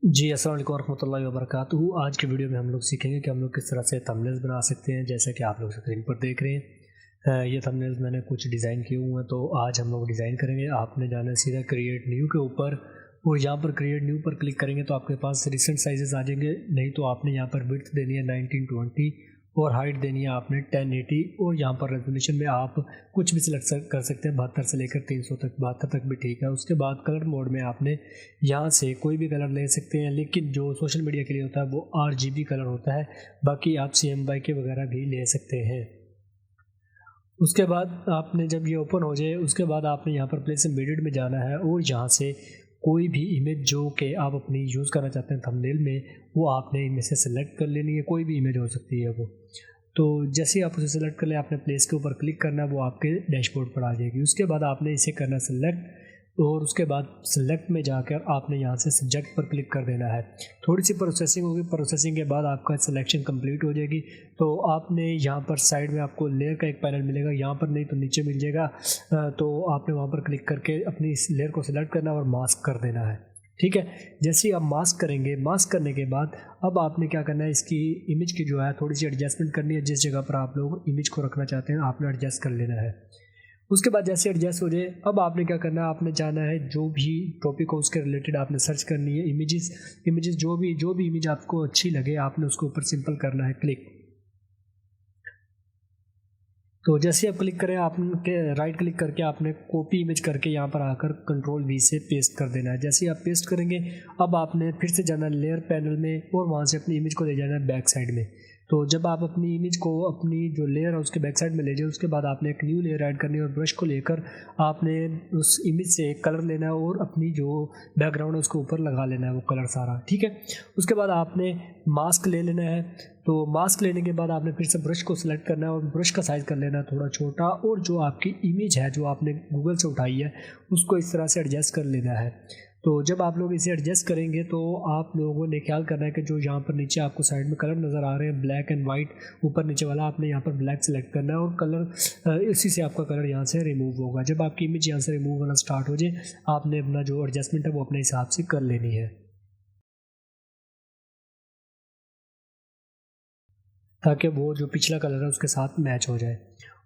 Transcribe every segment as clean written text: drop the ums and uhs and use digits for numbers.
जी, अस्सलाम वालेकुम वरहमतुल्लाहि वबरकातुहू। आज की वीडियो में हम लोग सीखेंगे कि हम लोग किस तरह से थंबनेल्स बना सकते हैं, जैसा कि आप लोग स्क्रीन पर देख रहे हैं। ये थंबनेल्स मैंने कुछ डिज़ाइन किए हुए हैं, तो आज हम लोग डिज़ाइन करेंगे। आपने जाना है सीधा क्रिएट न्यू के ऊपर और यहाँ पर क्रिएट न्यू पर क्लिक करेंगे तो आपके पास रिसेंट साइजेस आ जाएंगे। नहीं तो आपने यहाँ पर विड्थ देनी है 1920 और हाइट देनी है आपने 1080 और यहाँ पर रेजोल्यूशन में आप कुछ भी सिलेक्ट कर सकते हैं, 72 से लेकर 300 तक, 72 तक भी ठीक है। उसके बाद कलर मोड में आपने यहाँ से कोई भी कलर ले सकते हैं, लेकिन जो सोशल मीडिया के लिए होता है वो RGB कलर होता है। बाकी आप CMYK वगैरह भी ले सकते हैं। उसके बाद आपने जब ये ओपन हो जाए उसके बाद आपने यहाँ पर प्लेस एम्बेडेड में जाना है और यहाँ से कोई भी इमेज जो कि आप अपनी यूज़ करना चाहते हैं थंबनेल में, वो आपने इनमें से सेलेक्ट कर लेनी है। कोई भी इमेज हो सकती है वो। तो जैसे ही आप उसे सेलेक्ट कर ले, आपने प्लेस के ऊपर क्लिक करना है, वो आपके डैशबोर्ड पर आ जाएगी। उसके बाद आपने इसे करना सेलेक्ट और उसके बाद सेलेक्ट में जाकर आपने यहाँ से सब्जेक्ट पर क्लिक कर देना है। थोड़ी सी प्रोसेसिंग होगी, प्रोसेसिंग के बाद आपका सिलेक्शन कंप्लीट हो जाएगी। तो आपने यहाँ पर साइड में आपको लेयर का एक पैनल मिलेगा, यहाँ पर नहीं तो नीचे मिल जाएगा। तो आपने वहाँ पर क्लिक करके अपनी इस लेयर को सिलेक्ट करना और मास्क कर देना है। ठीक है, जैसे ही आप मास्क करेंगे, मास्क करने के बाद अब आपने क्या करना है, इसकी इमेज की जो है थोड़ी सी एडजस्टमेंट करनी है। जिस जगह पर आप लोग इमेज को रखना चाहते हैं आपने एडजस्ट कर लेना है। उसके बाद जैसे एडजस्ट हो जाए, अब आपने क्या करना है, आपने जाना है जो भी टॉपिक हो उसके रिलेटेड आपने सर्च करनी है। इमेजेस जो भी इमेज आपको अच्छी लगे आपने उसके ऊपर सिंपल करना है क्लिक। तो जैसे आप क्लिक करें, आपके राइट क्लिक करके आपने कॉपी इमेज करके यहाँ पर आकर Ctrl+V से पेस्ट कर देना है। जैसे ही आप पेस्ट करेंगे, अब आपने फिर से जाना लेयर पैनल में और वहाँ से अपनी इमेज को ले जाना है बैक साइड में। तो जब आप अपनी इमेज को अपनी जो लेयर है उसके बैक साइड में ले जाए, उसके बाद आपने एक न्यू लेयर ऐड करनी है और ब्रश को लेकर आपने उस इमेज से एक कलर लेना है और अपनी जो बैकग्राउंड है उसके ऊपर लगा लेना है वो कलर सारा। ठीक है, उसके बाद आपने मास्क ले लेना है। तो मास्क लेने के बाद आपने फिर से ब्रश को सिलेक्ट करना है और ब्रश का साइज़ कर लेना है थोड़ा छोटा, और जो आपकी इमेज है जो आपने गूगल से उठाई है उसको इस तरह से एडजस्ट कर लेना है। तो जब आप लोग इसे एडजस्ट करेंगे तो आप लोगों ने ख्याल करना है कि जो यहाँ पर नीचे आपको साइड में कलर नज़र आ रहे हैं ब्लैक एंड वाइट, ऊपर नीचे वाला आपने यहाँ पर ब्लैक सेलेक्ट करना है और कलर इसी से आपका कलर यहाँ से रिमूव होगा। जब आपकी इमेज यहाँ से रिमूव होना स्टार्ट हो जाए, आपने अपना जो एडजस्टमेंट है वो अपने हिसाब से कर लेनी है, ताकि वो जो पिछला कलर है उसके साथ मैच हो जाए।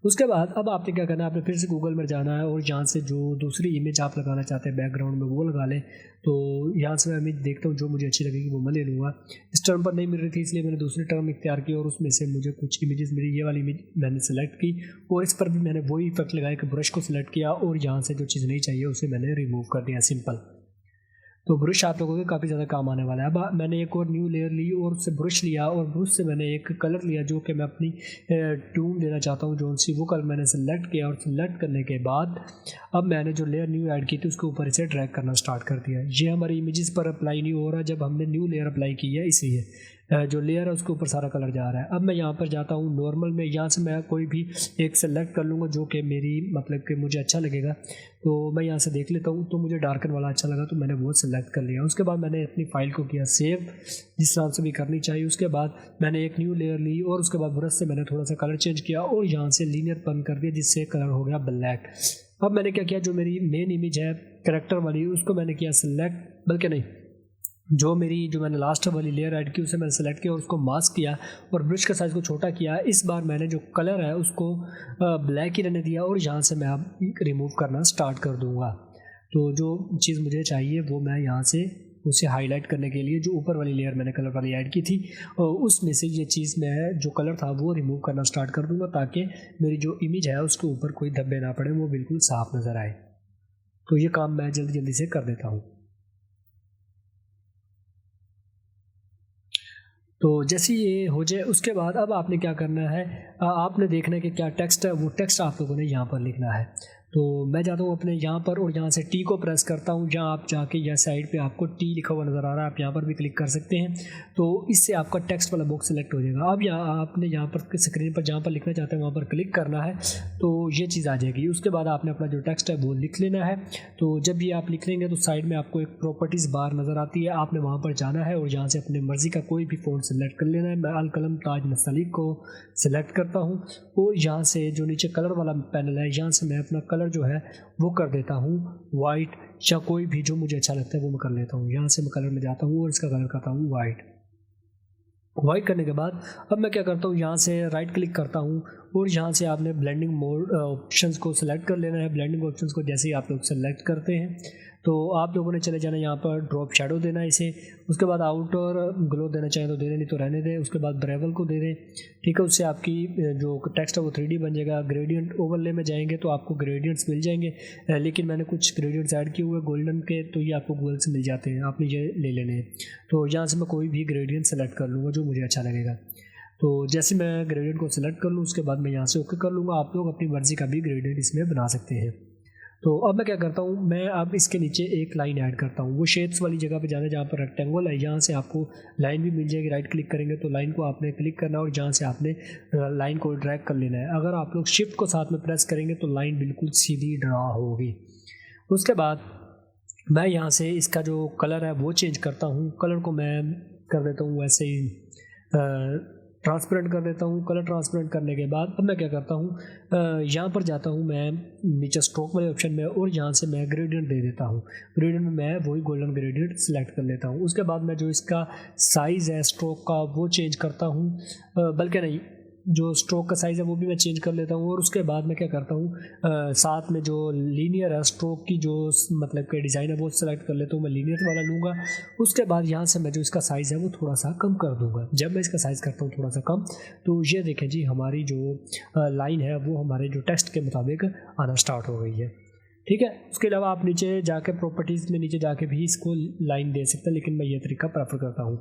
उसके बाद अब आपने क्या करना है, आपने फिर से गूगल में जाना है और यहाँ से जो दूसरी इमेज आप लगाना चाहते हैं बैकग्राउंड में वो लगा लें। तो यहाँ से मैं इमेज देखता हूँ जो मुझे अच्छी लगेगी वो मैं ले लूँगा। इस टर्म पर नहीं मिल रही थी इसलिए मैंने दूसरी टर्म इख्तियार की और उसमें से मुझे कुछ इमेजेस मेरी ये वाली इमेज मैंने सेलेक्ट की और इस पर भी मैंने वही इफेक्ट लगाया कि ब्रश को सिलेक्ट किया और यहाँ से जो चीज़ नहीं चाहिए उसे मैंने रिमूव कर दिया सिंपल। तो ब्रश आप लोगों के काफ़ी ज़्यादा काम आने वाला है। अब मैंने एक और न्यू लेयर ली और उससे ब्रश लिया और ब्रश से मैंने एक कलर लिया जो कि मैं अपनी ट्यून देना चाहता हूँ जो सी, वो कलर मैंने सेलेक्ट किया और सेलेक्ट करने के बाद अब मैंने जो लेयर न्यू ऐड की थी उसके ऊपर इसे ड्रैग करना स्टार्ट कर दिया। ये हमारी इमेजेस पर अप्लाई नहीं हो रहा, जब हमने न्यू लेयर अप्लाई की है इसलिए जो लेयर है उसके ऊपर सारा कलर जा रहा है। अब मैं यहाँ पर जाता हूँ नॉर्मल में, यहाँ से मैं कोई भी एक सेलेक्ट कर लूँगा जो कि मेरी मतलब कि मुझे अच्छा लगेगा। तो मैं यहाँ से देख लेता हूँ, तो मुझे डार्कन वाला अच्छा लगा तो मैंने वो सेलेक्ट कर लिया। उसके बाद मैंने अपनी फ़ाइल को किया सेव, जिस तरह से भी करनी चाहिए। उसके बाद मैंने एक न्यू लेयर ली और उसके बाद ब्रश से मैंने थोड़ा सा कलर चेंज किया और यहाँ से लीनियर पन कर दिया जिससे कलर हो गया ब्लैक। अब मैंने क्या किया, जो मेरी मेन इमेज है करेक्टर वाली उसको मैंने किया सेलेक्ट, बल्कि नहीं, जो मैंने लास्ट वाली लेयर ऐड की उसे मैंने सेलेक्ट किया और उसको मास्क किया और ब्रश का साइज़ को छोटा किया। इस बार मैंने जो कलर है उसको ब्लैक ही रहने दिया और यहाँ से मैं अब रिमूव करना स्टार्ट कर दूँगा। तो जो चीज़ मुझे चाहिए वो मैं यहाँ से उसे हाईलाइट करने के लिए जो ऊपर वाली लेयर मैंने कलर वाली ऐड की थी उसमें से ये चीज़ मैं जो कलर था वो रिमूव करना स्टार्ट कर दूँगा, ताकि मेरी जो इमेज है उसके ऊपर कोई धब्बे ना पड़े, वो बिल्कुल साफ़ नज़र आए। तो ये काम मैं जल्दी जल्दी से कर देता हूँ। तो जैसे ये हो जाए उसके बाद अब आपने क्या करना है, आपने देखना है कि क्या टेक्स्ट है, वो टेक्स्ट आप लोगों ने यहाँ पर लिखना है। तो मैं जाता हूँ अपने यहाँ पर और यहाँ से टी को प्रेस करता हूँ। जहाँ आप जाके यह साइड पे आपको टी लिखा हुआ नज़र आ रहा है, आप यहाँ पर भी क्लिक कर सकते हैं। तो इससे आपका टेक्स्ट वाला बॉक्स सेलेक्ट हो जाएगा। अब यहाँ आपने यहाँ पर स्क्रीन पर जहाँ पर लिखना चाहते हैं वहाँ पर क्लिक करना है, तो ये चीज़ आ जाएगी। उसके बाद आपने अपना जो टेक्स्ट है वो लिख लेना है। तो जब ये आप लिख लेंगे तो साइड में आपको एक प्रॉपर्टीज़ बार नज़र आती है, आपने वहाँ पर जाना है और यहाँ से अपनी मर्ज़ी का कोई भी फ़ॉन्ट सेलेक्ट कर लेना है। मैं अल कलम ताज नस्तलीक को सिलेक्ट करता हूँ और यहाँ से जो नीचे कलर वाला पैनल है यहाँ से मैं अपना कलर जो है वो कर देता हूँ वाइट, या कोई भी जो मुझे अच्छा लगता है वो मैं कर लेता हूँ। यहाँ से मैं कलर में जाता हूँ और इसका कलर करता हूँ वाइट करने के बाद अब मैं क्या करता हूँ, यहाँ से राइट क्लिक करता हूँ और यहाँ से आपने ब्लेंडिंग मोड ऑप्शंस को सिलेक्ट कर लेना है। ब्लेंडिंग ऑप्शंस को जैसे ही आप लोग सेलेक्ट करते हैं तो आप लोगों ने चले जाना यहाँ पर ड्रॉप शैडो देना है इसे। उसके बाद आउटर ग्लो देना चाहें तो दे दें, नहीं तो रहने दें। उसके बाद ब्रेवल को दे दें, ठीक है। उससे आपकी जो टेक्स्ट है वो 3D बन जाएगा। ग्रेडियंट ओवरले में जाएंगे तो आपको ग्रेडियंट्स मिल जाएंगे, लेकिन मैंने कुछ ग्रेडियंट्स ऐड किए हुए गोल्डन के, तो ये आपको गूगल से मिल जाते हैं, आपने ये ले लेने हैं। तो यहाँ से मैं कोई भी ग्रेडियंट सेलेक्ट कर लूँगा जो मुझे अच्छा लगेगा। तो जैसे मैं ग्रेडियंट को सिलेक्ट कर लूँ उसके बाद मैं यहाँ से ओके कर लूँगा। आप लोग अपनी मर्ज़ी का भी ग्रेडियंट इसमें बना सकते हैं। तो अब मैं क्या करता हूँ, मैं अब इसके नीचे एक लाइन ऐड करता हूँ। वो शेप्स वाली जगह पे जाना जहाँ पर रेक्टेंगल है, यहाँ से आपको लाइन भी मिल जाएगी। राइट क्लिक करेंगे तो लाइन को आपने क्लिक करना है और जहाँ से आपने लाइन को ड्रैग कर लेना है। अगर आप लोग शिफ्ट को साथ में प्रेस करेंगे तो लाइन बिल्कुल सीधी ड्रा होगी। उसके बाद मैं यहाँ से इसका जो कलर है वो चेंज करता हूँ। कलर को मैं कर देता हूँ वैसे ही ट्रांसपेरेंट कर देता हूँ। कलर ट्रांसपेरेंट करने के बाद अब मैं क्या करता हूँ, यहाँ पर जाता हूँ मैं नीचे स्ट्रोक वाले ऑप्शन में और यहाँ से मैं ग्रेडियंट दे देता हूँ। ग्रेडियंट में मैं वही गोल्डन ग्रेडियंट सेलेक्ट कर लेता हूँ। उसके बाद मैं जो इसका साइज़ है स्ट्रोक का वो चेंज करता हूँ, बल्कि नहीं, जो स्ट्रोक का साइज़ है वो भी मैं चेंज कर लेता हूँ। और उसके बाद मैं क्या करता हूँ, साथ में जो लीनियर है स्ट्रोक की जो मतलब कि डिज़ाइन है वो सेलेक्ट कर लेता हूँ। मैं लीनियर वाला लूँगा। उसके बाद यहाँ से मैं जो इसका साइज़ है वो थोड़ा सा कम कर दूँगा। जब मैं इसका साइज़ करता हूँ थोड़ा सा कम, तो ये देखें जी हमारी जो लाइन है वो हमारे जो टेक्स्ट के मुताबिक आना स्टार्ट हो गई है, ठीक है। उसके अलावा आप नीचे जाके प्रॉपर्टीज़ में नीचे जाके भी इसको लाइन दे सकते हैं, लेकिन मैं ये तरीका प्रेफर करता हूँ।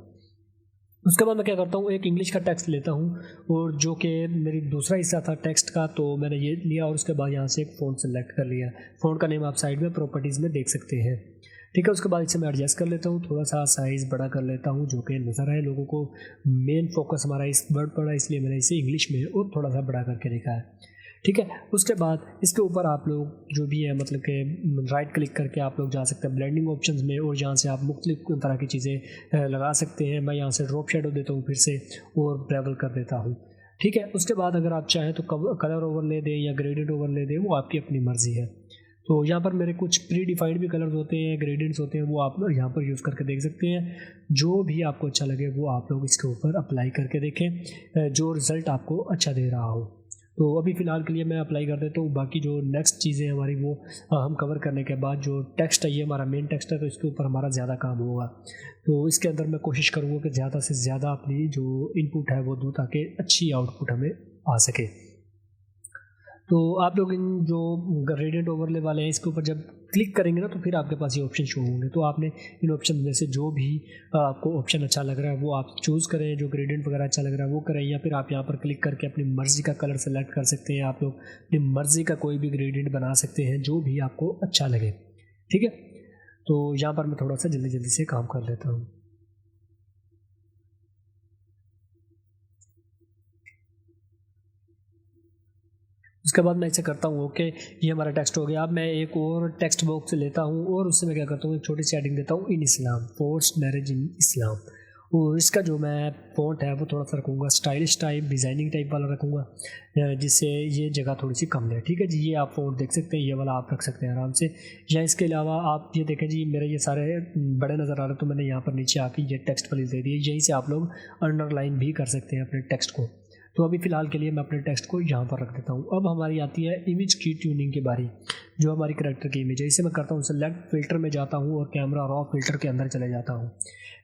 उसके बाद मैं क्या करता हूँ, एक इंग्लिश का टेक्स्ट लेता हूँ और जो कि मेरी दूसरा हिस्सा था टेक्स्ट का, तो मैंने ये लिया और उसके बाद यहाँ से एक फ़ॉन्ट सेलेक्ट कर लिया। फ़ॉन्ट का नेम आप साइड में प्रॉपर्टीज़ में देख सकते हैं, ठीक है। उसके बाद इसे मैं एडजस्ट कर लेता हूँ, थोड़ा सा साइज़ बड़ा कर लेता हूँ जो कि नज़र आए लोगों को। मेन फोकस हमारा इस वर्ड पर है, इसलिए मैंने इसे इंग्लिश में और थोड़ा सा बड़ा करके देखा है, ठीक है। उसके बाद इसके ऊपर आप लोग जो भी है मतलब कि राइट क्लिक करके आप लोग जा सकते हैं ब्लेंडिंग ऑप्शंस में और यहाँ से आप मुख्तलिफ तरह की चीज़ें लगा सकते हैं। मैं यहाँ से ड्रॉप शेडो देता हूँ फिर से और ब्रेवल कर देता हूँ, ठीक है। उसके बाद अगर आप चाहें तो कलर ओवरले दें या ग्रेडियंट ओवरले दें, वो आपकी अपनी मर्ज़ी है। तो यहाँ पर मेरे कुछ प्री डिफाइंड भी कलर्स होते हैं, ग्रेडियंट्स होते हैं, वो आप यहाँ पर यूज़ करके देख सकते हैं। जो भी आपको अच्छा लगे वो आप लोग इसके ऊपर अप्लाई करके देखें, जो रिज़ल्ट आपको अच्छा दे रहा हो। तो अभी फ़िलहाल के लिए मैं अप्लाई कर देता हूँ। बाकी जो नेक्स्ट चीज़ें हमारी वो हम कवर करने के बाद, जो टेक्स्ट है ये हमारा मेन टेक्स्ट है तो इसके ऊपर हमारा ज़्यादा काम होगा। तो इसके अंदर मैं कोशिश करूँगा कि ज़्यादा से ज़्यादा अपनी जो इनपुट है वो दूँ ताकि अच्छी आउटपुट हमें आ सके। तो आप लोग इन जो ग्रेडियंट ओवरले वाले हैं इसके ऊपर जब क्लिक करेंगे ना तो फिर आपके पास ये ऑप्शन शो होंगे। तो आपने इन ऑप्शन में से जो भी आपको ऑप्शन अच्छा लग रहा है वो आप चूज़ करें, जो ग्रेडियंट वगैरह अच्छा लग रहा है वो करें, या फिर आप यहाँ पर क्लिक करके अपनी मर्ज़ी का कलर सेलेक्ट कर सकते हैं। आप लोग अपनी मर्ज़ी का कोई भी ग्रेडियंट बना सकते हैं जो भी आपको अच्छा लगे, ठीक है। तो यहाँ पर मैं थोड़ा सा जल्दी जल्दी से काम कर लेता हूँ। उसके बाद मैं इसे करता हूँ ओके, ये हमारा टेक्स्ट हो गया। अब मैं एक और टेक्स्ट बॉक्स लेता हूँ और उससे मैं क्या करता हूँ, एक छोटी सी हेडिंग देता हूँ, इन इस्लाम, फोर्स्ड मैरिज इन इस्लाम। और इसका जो मैं फ़ॉन्ट है वो थोड़ा सा रखूँगा स्टाइलिश टाइप, डिज़ाइनिंग टाइप वाला रखूँगा, जिससे ये जगह थोड़ी सी कम है, ठीक है जी। ये आप फ़ॉन्ट देख सकते हैं, ये वाला आप रख सकते हैं आराम से। या इसके अलावा आप ये देखें जी मेरे ये सारे बड़े नज़र आ रहे हैं, तो मैंने यहाँ पर नीचे आके ये टेक्स्ट वाली दे दी है। यहीं से आप लोग अंडरलाइन भी कर सकते हैं अपने टेक्स्ट को। तो अभी फ़िलहाल के लिए मैं अपने टेक्स्ट को यहाँ पर रख देता हूँ। अब हमारी आती है इमेज की ट्यूनिंग की बारी, जो हमारी करैक्टर की इमेज है। इसे मैं करता हूँ सेलेक्ट फ़िल्टर में जाता हूँ और कैमरा रॉ फ़िल्टर के अंदर चले जाता हूँ।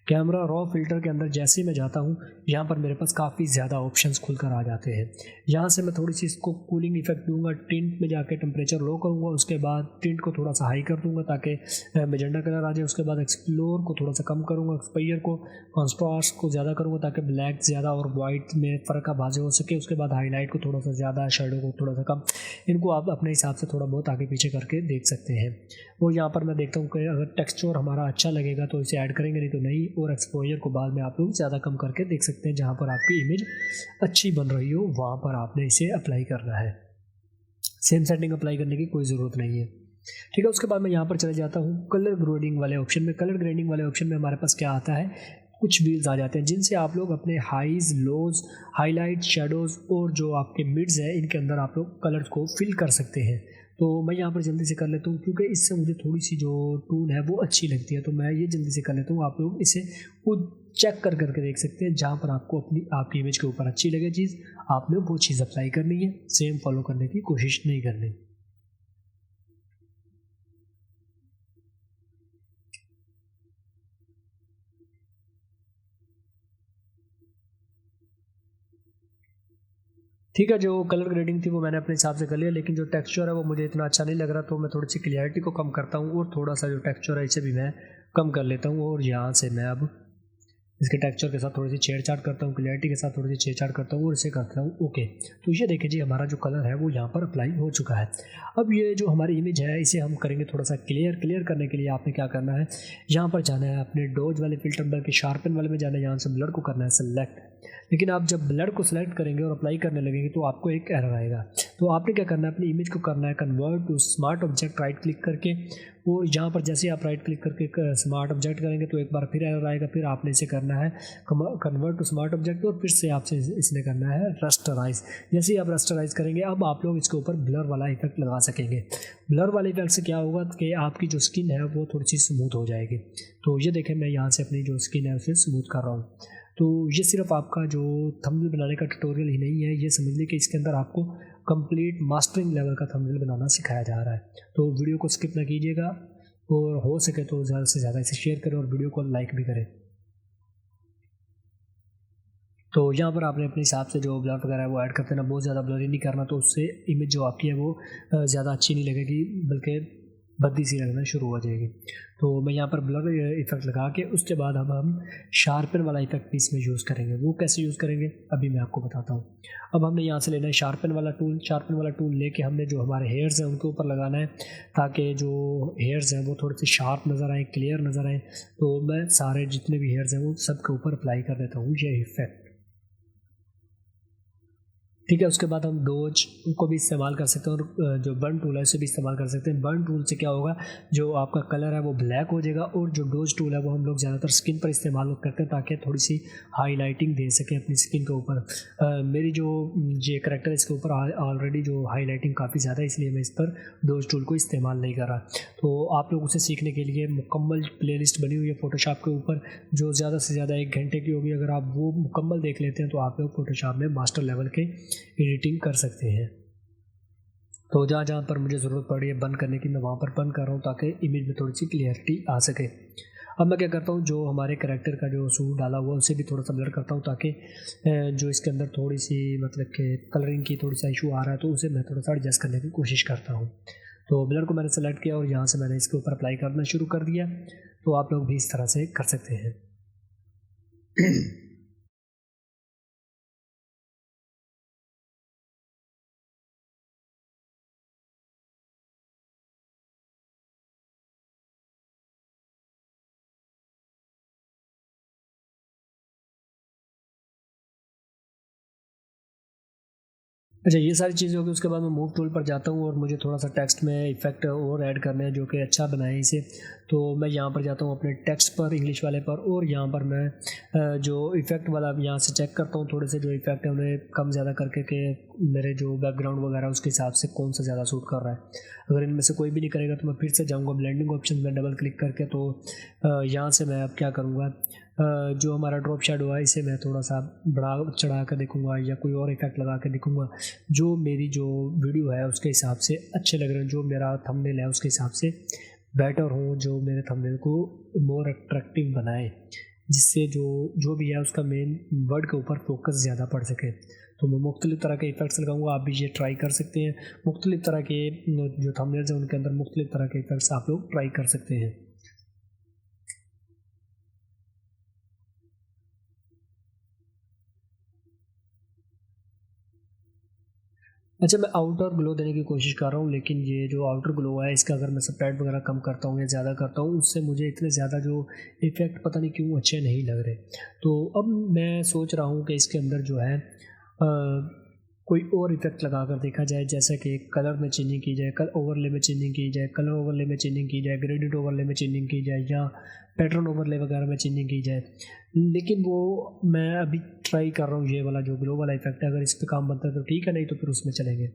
कैमरा रॉ फ़िल्टर के अंदर जैसे ही मैं जाता हूँ, यहाँ पर मेरे पास काफ़ी ज़्यादा ऑप्शंस खुलकर आ जाते हैं। यहाँ से मैं थोड़ी सी इसको कूलिंग इफेक्ट दूंगा, टिंट में जाके टेम्परेचर लो करूँगा, उसके बाद टिंट को थोड़ा सा हाई कर दूँगा ताकि मेजेंडा कलर आ जाए। उसके बाद एक्सप्लोर को थोड़ा सा कम करूँगा, एक्सपायर को, कॉन्ट्रास्ट को ज़्यादा करूँगा ताकि ब्लैक ज़्यादा और वाइट में फ़र्क आवाज़ हो सके। उसके बाद हाईलाइट को थोड़ा सा ज़्यादा, शेडो को थोड़ा सा कम। इनको आप अपने हिसाब से थोड़ा बहुत आगे पीछे करके देख सकते हैं। और यहाँ पर मैं देखता हूँ कि अगर टेक्सचर हमारा अच्छा लगेगा तो इसे ऐड करेंगे, नहीं तो नहीं। और एक्सपोजर को बाद में आप लोग ज़्यादा कम करके देख सकते हैं। जहाँ पर आपकी इमेज अच्छी बन रही हो वहाँ पर आपने इसे अप्लाई करना है। सेम सेटिंग अप्लाई करने की कोई ज़रूरत नहीं है, ठीक है। उसके बाद मैं यहाँ पर चले जाता हूँ कलर ग्रेडिंग वाले ऑप्शन में। कलर ग्रेडिंग वाले ऑप्शन में हमारे पास क्या आता है, कुछ व्हील्स आ जाते हैं जिनसे आप लोग अपने हाइज, लोज, हाईलाइट, शेडोज़ और जो आपके मिड्स हैं इनके अंदर आप लोग कलर्स को फिल कर सकते हैं। तो मैं यहाँ पर जल्दी से कर लेता हूँ, क्योंकि इससे मुझे थोड़ी सी जो टून है वो अच्छी लगती है, तो मैं ये जल्दी से कर लेता हूँ। आप लोग इसे वो चेक कर करके देख सकते हैं, जहाँ पर आपको आपकी इमेज के ऊपर अच्छी लगे चीज़, आपने वो चीज़ अप्लाई करनी है, सेम फॉलो करने की कोशिश नहीं करनी। ठीक है, जो कलर ग्रेडिंग थी वो मैंने अपने हिसाब से कर लिया, लेकिन जो टेक्सचर है वो मुझे इतना अच्छा नहीं लग रहा, तो मैं थोड़ी सी क्लियरिटी को कम करता हूँ और थोड़ा सा जो टेक्सचर है इसे भी मैं कम कर लेता हूँ। और यहाँ से मैं अब इसके टेक्सचर के साथ थोड़ी सी छेड़छाड़ करता हूँ, क्लियरिटी के साथ थोड़ी सी छेड़छाड़ करता हूँ और इसे करता हूँ ओके। तो ये देखिए जी, हमारा जो कलर है वो यहाँ पर अप्लाई हो चुका है। अब ये जो हमारी इमेज है इसे हम करेंगे थोड़ा सा क्लियर करने के लिए आपने क्या करना है, यहाँ पर जाना है अपने डोज वाले फिल्टर बल्कि शार्पन वाले में जाना है, यहाँ से ब्लर को करना है सेलेक्ट। लेकिन आप जब ब्लर को सेलेक्ट करेंगे और अप्लाई करने लगेंगे तो आपको एक एरर आएगा। तो आपने क्या करना है, अपनी इमेज को करना है convert to smart object, right click करके, और यहाँ पर जैसे आप राइट क्लिक करके स्मार्ट ऑब्जेक्ट करेंगे तो एक बार फिर एरर आएगा। फिर आपने इसे करना है कन्वर्ट टू स्मार्ट ऑब्जेक्ट और फिर से आपसे इसने करना है रस्टराइज। जैसे ही आप रस्टराइज करेंगे अब आप लोग इसके ऊपर ब्लर वाला इफेक्ट लगा सकेंगे। ब्लर वाले इफेक्ट से क्या होगा कि आपकी जो स्किन है वो थोड़ी सी स्मूथ हो जाएगी। तो ये देखें, मैं यहाँ से अपनी जो स्किन है उसे स्मूथ कर रहा हूँ। तो ये सिर्फ आपका जो थंबनेल बनाने का ट्यूटोरियल ही नहीं है, ये समझ लीजिए कि इसके अंदर आपको कंप्लीट मास्टरिंग लेवल का थंबनेल बनाना सिखाया जा रहा है। तो वीडियो को स्किप ना कीजिएगा और हो सके तो ज़्यादा से ज़्यादा इसे शेयर करें और वीडियो को लाइक भी करें। तो यहाँ पर आपने अपने हिसाब से जो ब्लर वगैरह है वो ऐड करते ना, बहुत ज़्यादा ब्लर ही नहीं करना, तो उससे इमेज जो आपकी है वो ज़्यादा अच्छी नहीं लगेगी, बल्कि भद्दी सी लगना शुरू हो जाएगी। तो मैं यहाँ पर ब्लर इफेक्ट लगा के उसके बाद अब हम शार्पन वाला इफेक्ट भी इसमें यूज़ करेंगे। वो कैसे यूज़ करेंगे अभी मैं आपको बताता हूँ। अब हमने यहाँ से लेना है शार्पन वाला टूल। शार्पन वाला टूल लेके हमने जो हमारे हेयर्स हैं उनके ऊपर लगाना है, ताकि जो हेयर्स हैं वो थोड़े से शार्प नज़र आए, क्लियर नज़र आए। तो मैं सारे जितने भी हेयर्स हैं वो सबके ऊपर अप्लाई कर देता हूँ ये इफेक्ट। ठीक है, उसके बाद हम डोज को भी इस्तेमाल कर सकते हैं और जो बर्न टूल है उसे भी इस्तेमाल कर सकते हैं। बर्न टूल से क्या होगा, जो आपका कलर है वो ब्लैक हो जाएगा, और जो डोज टूल है वो हम लोग ज़्यादातर स्किन पर इस्तेमाल करते हैं ताकि थोड़ी सी हाईलाइटिंग दे सकें अपनी स्किन के ऊपर। मेरी जो ये करेक्टर है इसके ऊपर ऑलरेडी जो हाईलाइटिंग काफ़ी ज़्यादा है, इसलिए मैं इस पर डोज टूल को इस्तेमाल नहीं कर रहा। तो आप लोग उसे सीखने के लिए मुकम्मल प्लेलिस्ट बनी हुई है फोटोशॉप के ऊपर, जो ज़्यादा से ज़्यादा 1 घंटे की होगी। अगर आप वो मुकम्मल देख लेते हैं तो आप लोग फोटोशॉप में मास्टर लेवल के एडिटिंग कर सकते हैं। तो जहाँ जहाँ पर मुझे ज़रूरत पड़ रही है बंद करने की, मैं वहाँ पर बंद कर रहा हूँ ताकि इमेज में थोड़ी सी क्लियरिटी आ सके। अब मैं क्या करता हूँ, जो हमारे करैक्टर का जो सूट डाला हुआ उसे भी थोड़ा सा ब्लर करता हूँ, ताकि जो इसके अंदर थोड़ी सी मतलब कि कलरिंग की थोड़ी सा इशू आ रहा है, तो उसे मैं थोड़ा सा एडजस्ट करने की कोशिश करता हूँ। तो ब्लर को मैंने सेलेक्ट किया और यहाँ से मैंने इसके ऊपर अप्लाई करना शुरू कर दिया। तो आप लोग भी इस तरह से कर सकते हैं। अच्छा, ये सारी चीज़ें होगी, उसके बाद मैं मूव टूल पर जाता हूँ और मुझे थोड़ा सा टेक्स्ट में इफेक्ट और ऐड करने हैं जो कि अच्छा बनाए इसे। तो मैं यहाँ पर जाता हूँ अपने टेक्स्ट पर, इंग्लिश वाले पर, और यहाँ पर मैं जो इफेक्ट वाला यहाँ से चेक करता हूँ थोड़े से जो इफेक्ट है उन्हें कम ज़्यादा करके कि मेरे जो बैकग्राउंड वगैरह उसके हिसाब से कौन सा ज़्यादा सूट कर रहा है। अगर इनमें से कोई भी नहीं करेगा तो मैं फिर से जाऊँगा ब्लेंडिंग ऑप्शन में डबल क्लिक करके। तो यहाँ से मैं अब क्या करूँगा, जो हमारा ड्रॉप शैडो है इसे मैं थोड़ा सा बढ़ा चढ़ा कर देखूँगा या कोई और इफेक्ट लगा कर देखूँगा जो मेरी जो वीडियो है उसके हिसाब से अच्छे लग रहे हैं, जो मेरा थंबनेल है उसके हिसाब से बेटर हो, जो मेरे थंबनेल को मोर अट्रैक्टिव बनाए, जिससे जो जो भी है उसका मेन वर्ड के ऊपर फोकस ज़्यादा पड़ सके। तो मैं मुख्तलिफ़ तरह के इफेक्ट्स लगाऊंगा, आप भी ये ट्राई कर सकते हैं। मुख्तलिफ़ तरह के जो थंबनेल्स हैं उनके अंदर मुख्तलिफ़ तरह के इफेक्ट्स आप लोग ट्राई कर सकते हैं। अच्छा, मैं आउटर ग्लो देने की कोशिश कर रहा हूँ, लेकिन ये जो आउटर ग्लो है इसका अगर मैं स्प्रेड वगैरह कम करता हूँ या ज़्यादा करता हूँ उससे मुझे इतने ज़्यादा जो इफ़ेक्ट पता नहीं क्यों अच्छे नहीं लग रहे। तो अब मैं सोच रहा हूँ कि इसके अंदर जो है कोई और इफेक्ट लगा कर देखा जाए, जैसा कि कलर में चेंजिंग की जाए, कलर ओवरले में चेंजिंग की जाए, कलर ओवरले में चेंजिंग की जाए, ग्रेडियंट ओवरले में चेंजिंग की जाए, या पैटर्न ओवरले वगैरह में चेंजिंग की जाए। लेकिन वो मैं अभी ट्राई कर रहा हूँ, ये वाला जो ग्लो वाला इफेक्ट है अगर इस पर काम बनता है तो ठीक है, नहीं तो फिर उसमें चलेंगे।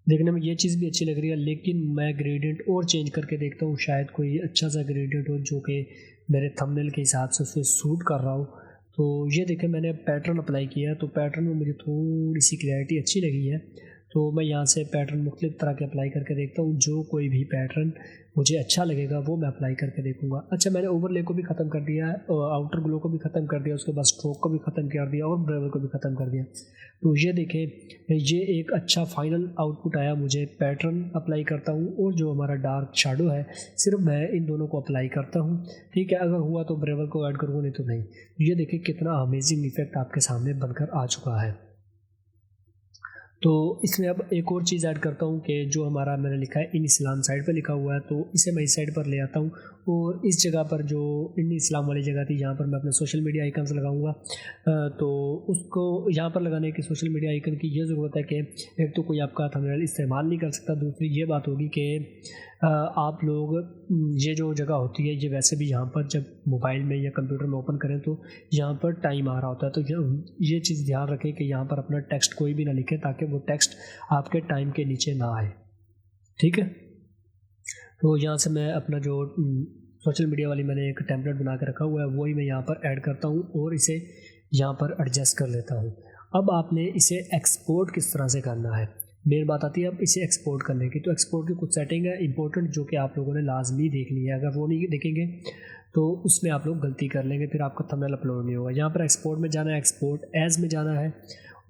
देखने में ये चीज़ भी अच्छी लग रही है, लेकिन मैं ग्रेडियंट और चेंज करके देखता हूँ, शायद कोई अच्छा सा ग्रेडियंट हो जो कि मेरे थंबनेल के हिसाब से उससे सूट कर रहा हो। तो ये देखें मैंने पैटर्न अप्लाई किया है, तो पैटर्न में मुझे थोड़ी सी क्लैरिटी अच्छी लगी है। तो मैं यहाँ से पैटर्न मुख्तलिफ तरह के अप्लाई करके देखता हूँ, जो कोई भी पैटर्न मुझे अच्छा लगेगा वो मैं अप्लाई करके देखूँगा। अच्छा, मैंने ओवरले को भी ख़त्म कर दिया है, आउटर ग्लो को भी ख़त्म कर दिया, उसके बाद स्ट्रोक को भी ख़त्म कर दिया और ब्रेवल को भी ख़त्म कर दिया। तो ये देखें, ये एक अच्छा फाइनल आउटपुट आया। मुझे पैटर्न अप्लाई करता हूँ और जो हमारा डार्क शैडो है सिर्फ मैं इन दोनों को अप्लाई करता हूँ। ठीक है, अगर हुआ तो ब्रेवल को ऐड करूँगा, नहीं तो नहीं। ये देखें कितना अमेजिंग इफेक्ट आपके सामने बनकर आ चुका है। तो इसमें अब एक और चीज़ ऐड करता हूँ कि जो हमारा मैंने लिखा है इन इस्लाम साइड पर लिखा हुआ है, तो इसे मैं इस साइड पर ले आता हूँ और इस जगह पर जो इन इस्लाम वाली जगह थी यहाँ पर मैं अपने सोशल मीडिया आइकन्स लगाऊंगा। तो उसको यहाँ पर लगाने की सोशल मीडिया आइकन की ये ज़रूरत है कि एक तो कोई आपका थंबनेल इस्तेमाल नहीं कर सकता, दूसरी ये बात होगी कि आप लोग ये जो जगह होती है ये वैसे भी यहाँ पर जब मोबाइल में या कंप्यूटर में ओपन करें तो यहाँ पर टाइम आ रहा होता है। तो ये चीज़ ध्यान रखें कि यहाँ पर अपना टेक्स्ट कोई भी ना लिखे, ताकि वो टेक्स्ट आपके टाइम के नीचे ना आए। ठीक है, तो यहाँ से मैं अपना जो सोशल मीडिया वाली मैंने एक टेम्पलेट बना के रखा हुआ है वही मैं यहाँ पर ऐड करता हूँ और इसे यहाँ पर एडजस्ट कर लेता हूँ। अब आपने इसे एक्सपोर्ट किस तरह से करना है, मेन बात आती है अब इसे एक्सपोर्ट करने की। तो एक्सपोर्ट की कुछ सेटिंग है इंपॉर्टेंट जो कि आप लोगों ने लाजमी देखनी है, अगर वो नहीं देखेंगे तो उसमें आप लोग गलती कर लेंगे, फिर आपका थंबनेल अपलोड नहीं होगा। यहाँ पर एक्सपोर्ट में जाना है, एक्सपोर्ट एज में जाना है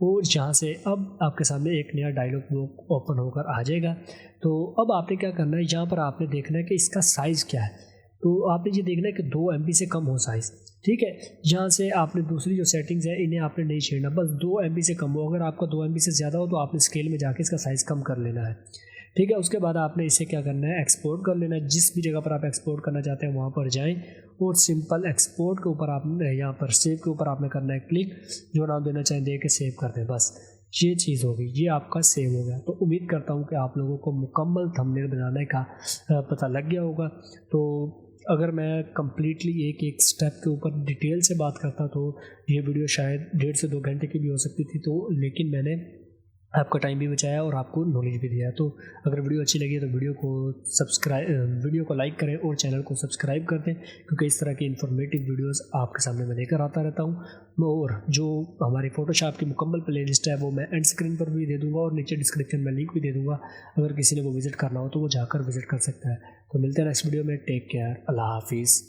और यहाँ से अब आपके सामने एक नया डायलॉग बॉक्स ओपन होकर आ जाएगा। तो अब आपने क्या करना है, यहाँ पर आपने देखना है कि इसका साइज़ क्या है। तो आपने ये देखना है कि 2 MB से कम हो साइज़। ठीक है, यहाँ से आपने दूसरी जो सेटिंग्स है इन्हें आपने नहीं छेड़ना, बस 2 MB से कम हो। अगर आपका 2 MB से ज़्यादा हो तो आपने स्केल में जाके इसका साइज़ कम कर लेना है। ठीक है, उसके बाद आपने इसे क्या करना है, एक्सपोर्ट कर लेना है। जिस भी जगह पर आप एक्सपोर्ट करना चाहते हैं वहाँ पर जाएं और सिंपल एक्सपोर्ट के ऊपर आपने यहाँ पर सेव के ऊपर आपने करना है क्लिक, जो नाम देना चाहें दे के सेव कर दें। बस ये चीज़ होगी, ये आपका सेव हो गया। तो उम्मीद करता हूँ कि आप लोगों को मुकम्मल थंबनेल बनाने का पता लग गया होगा। तो अगर मैं कम्प्लीटली एक एक स्टेप के ऊपर डिटेल से बात करता तो ये वीडियो शायद 1.5 से 2 घंटे की भी हो सकती थी। तो लेकिन मैंने आपका टाइम भी बचाया और आपको नॉलेज भी दिया। तो अगर वीडियो अच्छी लगी तो वीडियो को लाइक करें और चैनल को सब्सक्राइब कर दें, क्योंकि इस तरह की इन्फॉर्मेटिव वीडियोस आपके सामने मैं लेकर आता रहता हूं। और जो हमारी फ़ोटोशॉप की मुकम्मल प्लेलिस्ट है वो मैं एंड स्क्रीन पर भी दे दूंगा और नीचे डिस्क्रिप्शन में लिंक भी दे दूंगा। अगर किसी ने वो विज़िट करना हो तो वो जाकर विज़िट कर सकता है। तो मिलते हैं नेक्स्ट वीडियो में। टेक केयर, अल्लाह हाफिज़।